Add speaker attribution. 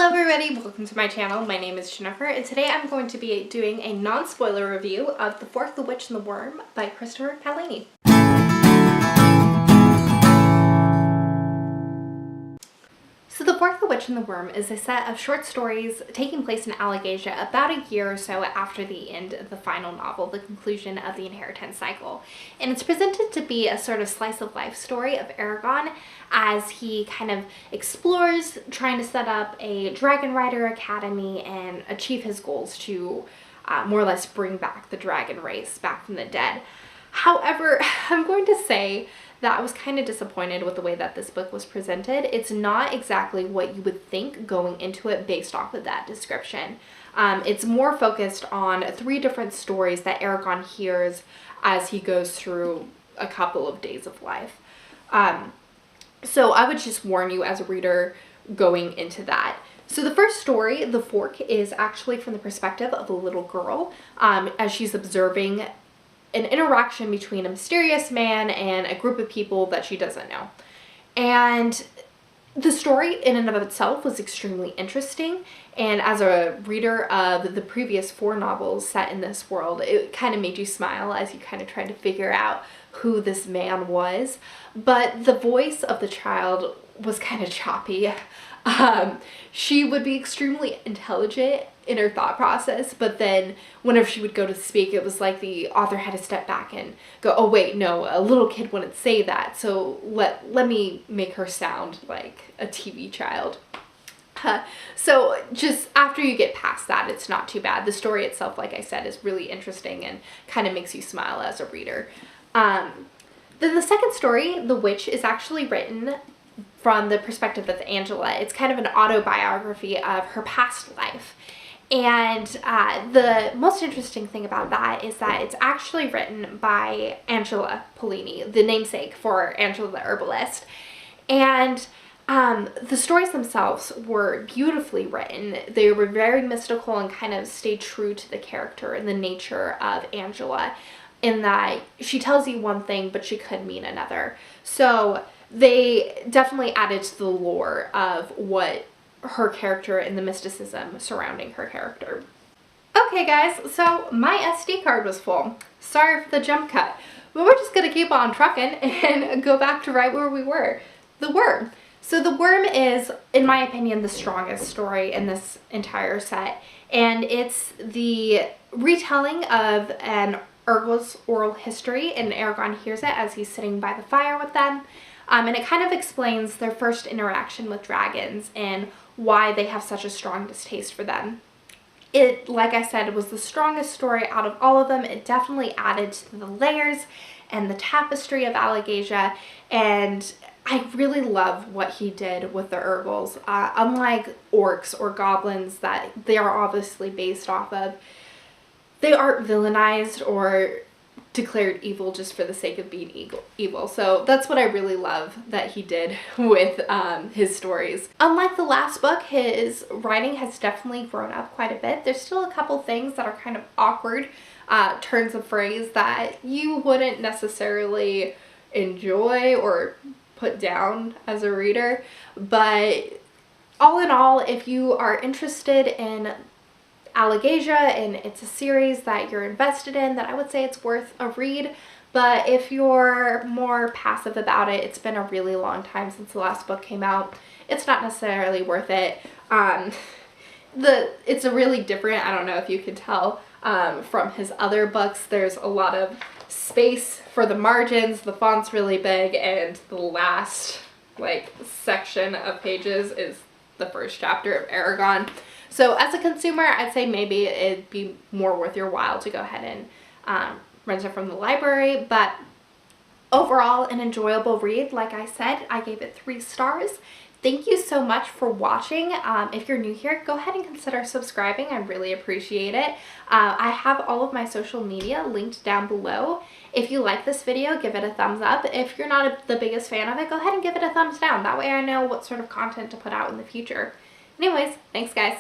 Speaker 1: Hello everybody, welcome to my channel. My name is Jennifer and today I'm going to be doing a non-spoiler review of The Fork, the Witch, and the Worm by Christopher Paolini. So The Fork, the Witch, and the Worm is a set of short stories taking place in Allegasia about a year or so after the end of the final novel, the conclusion of the inheritance cycle. And it's presented to be a sort of slice of life story of Aragon as he kind of explores trying to set up a dragon rider academy and achieve his goals to more or less bring back the dragon race back from the dead. However, I'm going to say that I was kind of disappointed with the way that this book was presented. It's not exactly what you would think going into it based off of that description. It's more focused on 3 different stories that Aragon hears as he goes through a couple of days of life. So I would just warn you as a reader going into that. So the first story, The Fork, is actually from the perspective of a little girl as she's observing an interaction between a mysterious man and a group of people that she doesn't know. And the story in and of itself was extremely interesting, and as a reader of the previous 4 novels set in this world, it kind of made you smile as you kind of tried to figure out who this man was. But the voice of the child was kind of choppy. She would be extremely intelligent in her thought process, but then whenever she would go to speak, it was like the author had to step back and go, oh wait, no, a little kid wouldn't say that, so let me make her sound like a TV child. So just after you get past that, it's not too bad. The story itself, like I said, is really interesting and kind of makes you smile as a reader. Then the second story, The Witch, is actually written from the perspective of Angela. It's kind of an autobiography of her past life. And the most interesting thing about that is that it's actually written by Angela Paolini, the namesake for Angela the Herbalist. And the stories themselves were beautifully written. They were very mystical and kind of stayed true to the character and the nature of Angela, in that she tells you one thing, but she could mean another. So they definitely added to the lore of what her character and the mysticism surrounding her character. Okay guys, so my SD card was full. Sorry for the jump cut, but we're just gonna keep on trucking and go back to right where we were. The Worm. So The Worm is, in my opinion, the strongest story in this entire set, and it's the retelling of an Urgel's oral history, and Aragon hears it as he's sitting by the fire with them. And it kind of explains their first interaction with dragons and why they have such a strong distaste for them. It, like I said, was the strongest story out of all of them. It definitely added to the layers and the tapestry of Allegasia, and I really love what he did with the Urgels. Unlike orcs or goblins that they are obviously based off of, they aren't villainized or declared evil just for the sake of being evil. So that's what I really love that he did with his stories. Unlike the last book, his writing has definitely grown up quite a bit. There's still a couple things that are kind of awkward turns of phrase that you wouldn't necessarily enjoy or put down as a reader, but all in all, if you are interested in Allegasia and it's a series that you're invested in, that I would say it's worth a read. But if you're more passive about it, it's been a really long time since the last book came out, it's not necessarily worth it. It's a really different, I don't know if you can tell from his other books, there's a lot of space for the margins, the font's really big, and the last section of pages is the first chapter of Aragon. So as a consumer, I'd say maybe it'd be more worth your while to go ahead and rent it from the library. But overall, an enjoyable read. Like I said, I gave it 3 stars. Thank you so much for watching. If you're new here, go ahead and consider subscribing. I really appreciate it. I have all of my social media linked down below. If you like this video, give it a thumbs up. If you're not the biggest fan of it, go ahead and give it a thumbs down. That way I know what sort of content to put out in the future. Anyways, thanks guys.